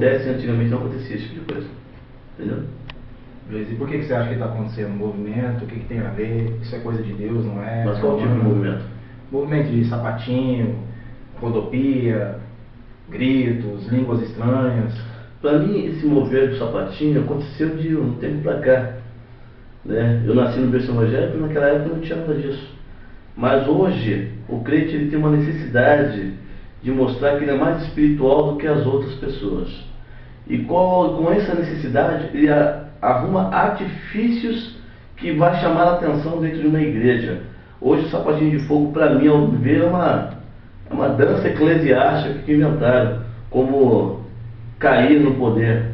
acontece e antigamente não acontecia esse tipo de coisa. Entendeu? Beleza. E por que você acha que está acontecendo um movimento? O que tem a ver? Isso é coisa de Deus, não é? Mas qual tipo de movimento? Movimento de sapatinho, rodopia, gritos, línguas estranhas. Para mim, esse mover do sapatinho aconteceu de um tempo para cá. Né? Eu nasci no berço evangélico e naquela época não tinha nada disso. Mas hoje, o crente ele tem uma necessidade de mostrar que ele é mais espiritual do que as outras pessoas. E com essa necessidade, ele arruma artifícios que vai chamar a atenção dentro de uma igreja. Hoje o sapatinho de fogo, para mim, ao ver, é uma dança eclesiástica que inventaram, como cair no poder.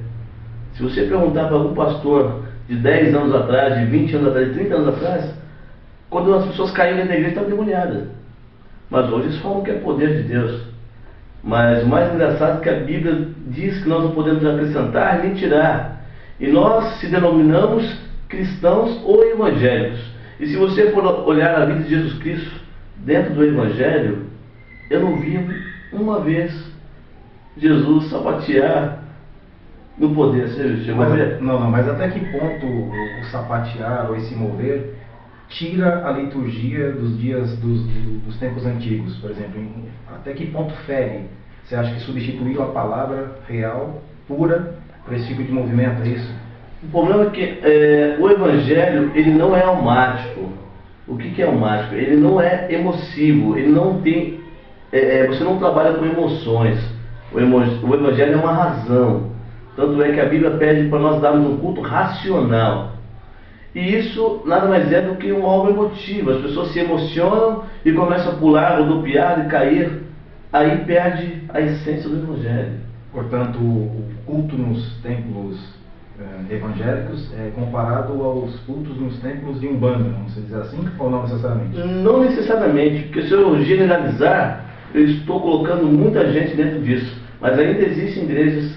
Se você perguntar para algum pastor de 10 anos atrás, de 20 anos atrás, de 30 anos atrás, quando as pessoas caíram dentro da igreja, estavam demoniadas. Mas hoje eles falam que é poder de Deus. Mas o mais engraçado é que a Bíblia diz que nós não podemos acrescentar nem tirar. E nós se denominamos cristãos ou evangélicos. E se você for olhar a vida de Jesus Cristo dentro do Evangelho, eu não vi uma vez Jesus sapatear no poder. Você chegou a ver? Não, mas até que ponto o sapatear ou esse mover tira a liturgia dos dias dos tempos antigos, por exemplo? Até que ponto fere? Você acha que substituiu a palavra real, pura, por esse tipo de movimento, é isso? O problema é que o Evangelho ele não é almático. O que é almático? Ele não é emotivo, ele não tem... você não trabalha com emoções. O Evangelho é uma razão. Tanto é que a Bíblia pede para nós darmos um culto racional. E isso nada mais é do que algo emotivo. As pessoas se emocionam e começam a pular, rodopiar e cair. Aí perde a essência do Evangelho. Portanto, o culto nos templos evangélicos é comparado aos cultos nos templos de Umbanda, vamos dizer assim, ou não necessariamente? Não necessariamente, porque se eu generalizar, eu estou colocando muita gente dentro disso. Mas ainda existem igrejas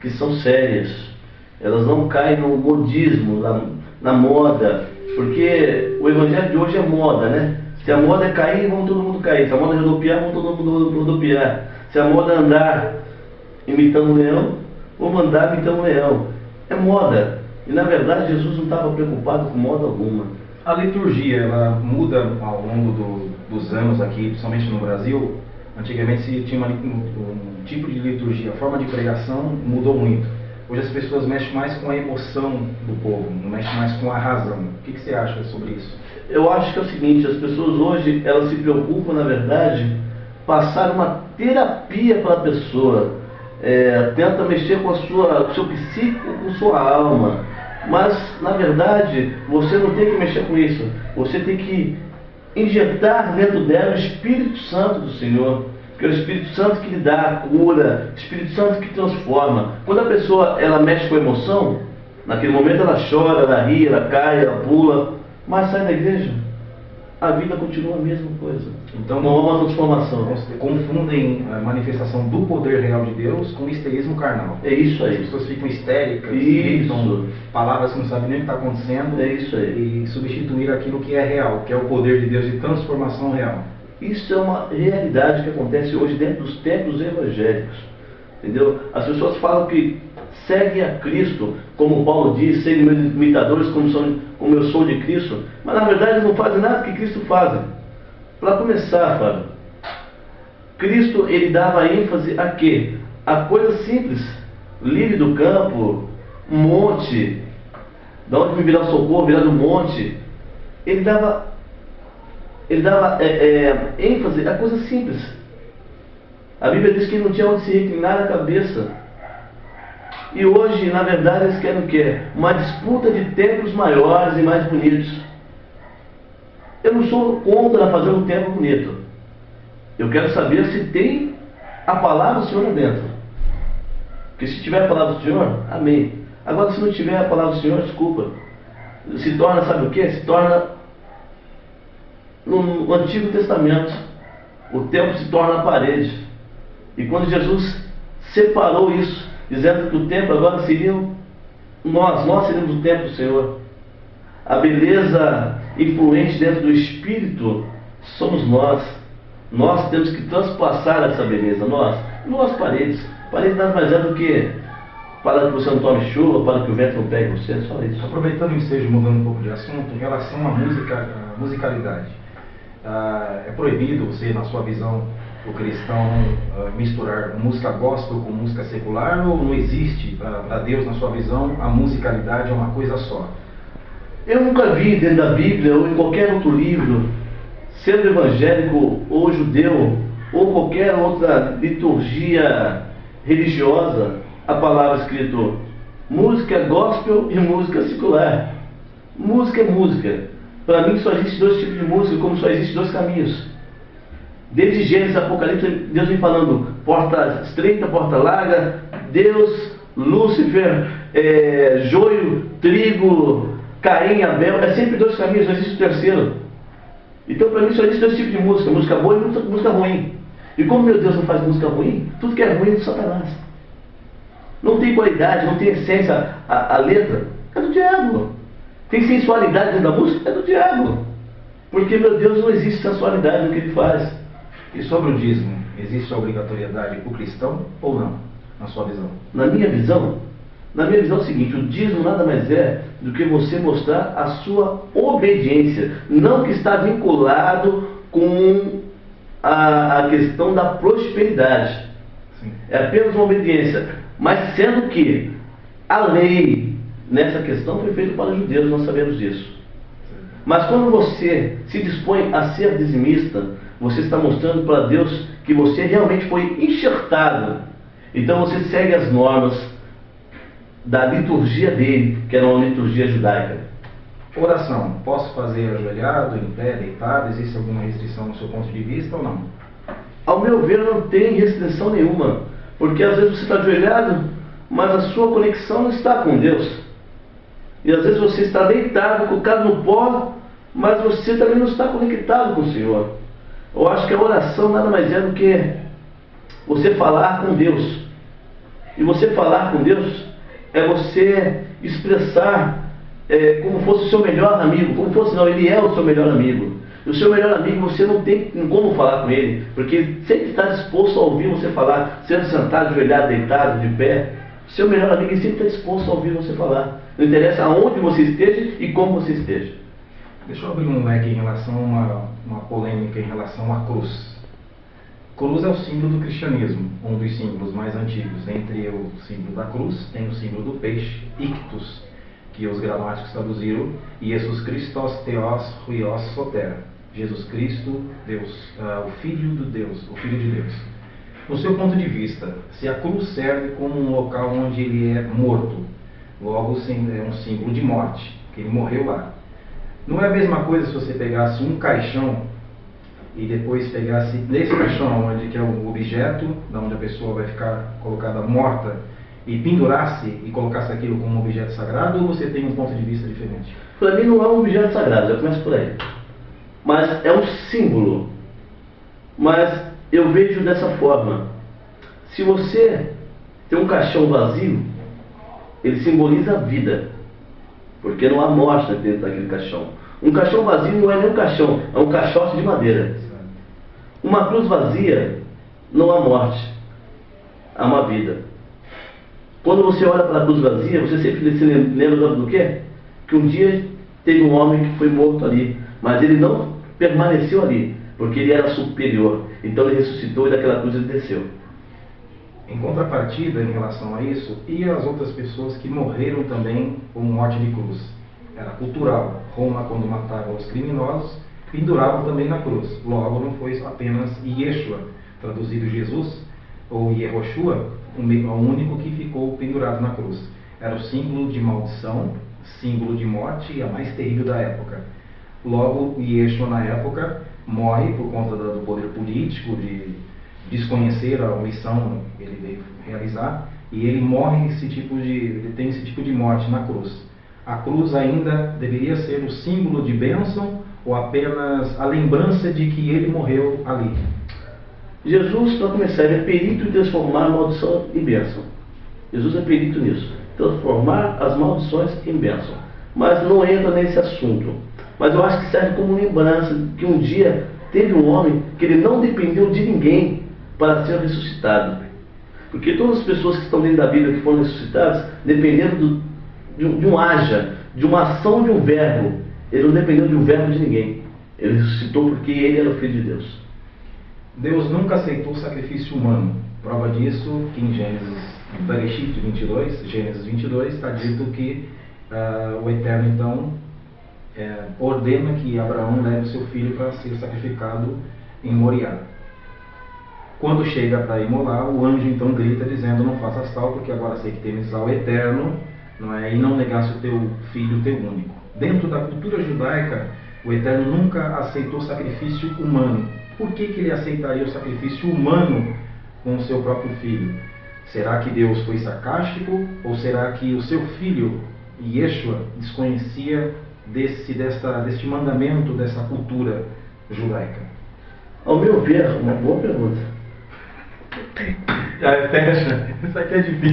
que são sérias. Elas não caem no modismo, na moda, porque o Evangelho de hoje é moda, né? Se a moda é cair, vamos todo mundo cair. Se a moda é rodopiar, vamos todo mundo rodopiar. Se a moda é andar imitando um leão, vamos andar imitando um leão. É moda. E na verdade Jesus não estava preocupado com moda alguma. A liturgia, ela muda ao longo dos anos aqui, principalmente no Brasil. Antigamente se tinha um tipo de liturgia, a forma de pregação mudou muito. Hoje as pessoas mexem mais com a emoção do povo, não mexem mais com a razão. O que você acha sobre isso? Eu acho que é o seguinte, as pessoas hoje, elas se preocupam, na verdade, passar uma terapia para a pessoa. Tenta mexer com o seu psíquico, com sua alma. Mas, na verdade, você não tem que mexer com isso. Você tem que injetar dentro dela o Espírito Santo do Senhor. Porque é o Espírito Santo que lhe dá a cura, o Espírito Santo que transforma. Quando a pessoa ela mexe com a emoção, naquele momento ela chora, ela ri, ela cai, ela pula, mas sai da igreja, a vida continua a mesma coisa. Então não há uma transformação. Confundem a manifestação do poder real de Deus com o histerismo carnal. É isso aí. As pessoas ficam histéricas, gritam palavras que não sabem nem o que está acontecendo. É isso aí. E substituir aquilo que é real, que é o poder de Deus de transformação real. Isso é uma realidade que acontece hoje dentro dos templos evangélicos. Entendeu? As pessoas falam que seguem a Cristo, como Paulo diz, seguem meus imitadores como eu sou de Cristo, mas na verdade não fazem nada que Cristo faz. Para começar, Fábio, Cristo ele dava ênfase a quê? A coisa simples, lírio do campo, um monte, da onde me virá o socorro, virá do monte. Ele dava ênfase a coisa simples. A Bíblia diz que ele não tinha onde se reclinar a cabeça. E hoje, na verdade, eles querem o quê? Uma disputa de templos maiores e mais bonitos. Eu não sou contra fazer um templo bonito. Eu quero saber se tem a palavra do Senhor lá dentro. Porque se tiver a palavra do Senhor, amém. Agora, se não tiver a palavra do Senhor, desculpa. Se torna, sabe o quê? Se torna no Antigo Testamento. O templo se torna a parede. E quando Jesus separou isso, dizendo que o templo agora seriam nós seríamos o templo do Senhor. A beleza influente dentro do Espírito somos nós. Nós temos que transpassar essa beleza, nós paredes. Parede nada mais é do que para que você não tome chuva, para que o vento não pegue você, é só isso. Aproveitando o ensejo, mudando um pouco de assunto, em relação à musicalidade. É proibido você, na sua visão, o cristão, misturar música gospel com música secular, ou não existe, para Deus, na sua visão, a musicalidade é uma coisa só? Eu nunca vi dentro da Bíblia ou em qualquer outro livro, sendo evangélico ou judeu, ou qualquer outra liturgia religiosa, a palavra escrito música gospel e música secular. Música é música. Para mim só existe dois tipos de música, como só existe dois caminhos. Desde Gênesis, Apocalipse, Deus vem falando porta estreita, porta larga, Deus, Lúcifer, joio, trigo, Caim, Abel. É sempre dois caminhos, não existe o terceiro. Então para mim só existe dois tipos de música, música boa e música ruim. E como meu Deus não faz música ruim, tudo que é ruim é de Satanás. Não tem qualidade, não tem essência, a letra é do diabo. Tem sensualidade dentro da música, é do diabo. Porque, meu Deus, não existe sensualidade no que ele faz. E sobre o dízimo, existe a obrigatoriedade para o cristão ou não, na sua visão? Na minha visão é o seguinte, o dízimo nada mais é do que você mostrar a sua obediência, não que está vinculado com a questão da prosperidade. Sim. É apenas uma obediência, mas sendo que a lei nessa questão foi feita para os judeus, nós sabemos disso. Mas quando você se dispõe a ser dizimista, você está mostrando para Deus que você realmente foi enxertado. Então você segue as normas da liturgia dele, que era uma liturgia judaica. Oração, posso fazer ajoelhado, em pé, deitado? Existe alguma restrição no seu ponto de vista ou não? Ao meu ver, não tem restrição nenhuma, porque às vezes você está ajoelhado, mas a sua conexão não está com Deus. E às vezes você está deitado, colocado no pó, mas você também não está conectado com o Senhor. Eu acho que a oração nada mais é do que você falar com Deus. E você falar com Deus é você expressar como fosse o seu melhor amigo. Como fosse, não, ele é o seu melhor amigo. E o seu melhor amigo, você não tem como falar com ele, porque ele sempre está disposto a ouvir você falar, sendo sentado, ajoelhado, deitado, de pé. O seu melhor amigo, ele sempre está disposto a ouvir você falar. Não interessa aonde você esteja e como você esteja. Deixa eu abrir um leque em relação a uma polêmica em relação à cruz. Cruz é o símbolo do cristianismo, um dos símbolos mais antigos. Entre o símbolo da cruz, tem o símbolo do peixe, ictus, que os gramáticos traduziram, Jesus Christos Theos Huios Soter. Jesus Cristo, Deus, o Filho de Deus, o Filho de Deus. No seu ponto de vista, se a cruz serve como um local onde ele é morto, logo é um símbolo de morte, que ele morreu lá. Não é a mesma coisa se você pegasse um caixão e depois pegasse nesse caixão, onde que é o objeto, onde a pessoa vai ficar colocada morta, e pendurasse e colocasse aquilo como um objeto sagrado, ou você tem um ponto de vista diferente? Para mim não é um objeto sagrado, já começo por aí. Mas é um símbolo. Mas eu vejo dessa forma. Se você tem um caixão vazio, ele simboliza a vida. Porque não há morte dentro daquele caixão. Um caixão vazio não é nem um caixão, é um caixote de madeira. Uma cruz vazia, não há morte, há uma vida. Quando você olha para a cruz vazia, você sempre se lembra do quê? Que um dia teve um homem que foi morto ali, mas ele não permaneceu ali, porque ele era superior. Então ele ressuscitou e daquela cruz ele desceu. Em contrapartida, em relação a isso, e as outras pessoas que morreram também por morte de cruz. Era cultural. Roma, quando matava os criminosos, penduravam também na cruz. Logo, não foi apenas Yeshua, traduzido Jesus, ou Yehoshua, o único que ficou pendurado na cruz. Era o símbolo de maldição, símbolo de morte e a mais terrível da época. Logo, Yeshua, na época, morre por conta do poder político, de desconhecer a missão que ele veio realizar, e ele morre ele tem esse tipo de morte na cruz. A cruz ainda deveria ser o símbolo de bênção ou apenas a lembrança de que ele morreu ali? Jesus, para começar, ele é perito em transformar a maldição em bênção. Jesus é perito nisso, transformar as maldições em bênção. Mas não entra nesse assunto. Mas eu acho que serve como lembrança que um dia teve um homem que ele não dependeu de ninguém para ser ressuscitado. Porque todas as pessoas que estão dentro da Bíblia que foram ressuscitadas, dependendo de um haja, de uma ação de um verbo, ele não dependeu de um verbo de ninguém. Ele ressuscitou porque ele era o Filho de Deus. Deus nunca aceitou sacrifício humano. Prova disso que em Gênesis 22, está dito que o Eterno então ordena que Abraão leve o seu filho para ser sacrificado em Moriá. Quando chega para imolar, o anjo então grita dizendo: não faças tal, porque agora sei que temes ao Eterno, não é? E não negasse o teu filho, o teu único. Dentro da cultura judaica, o Eterno nunca aceitou sacrifício humano. Por que ele aceitaria o sacrifício humano com o seu próprio filho? Será que Deus foi sarcástico? Ou será que o seu filho, Yeshua, desconhecia deste mandamento, dessa cultura judaica? Ao meu ver, uma boa pergunta. Fecha. Isso aqui é difícil.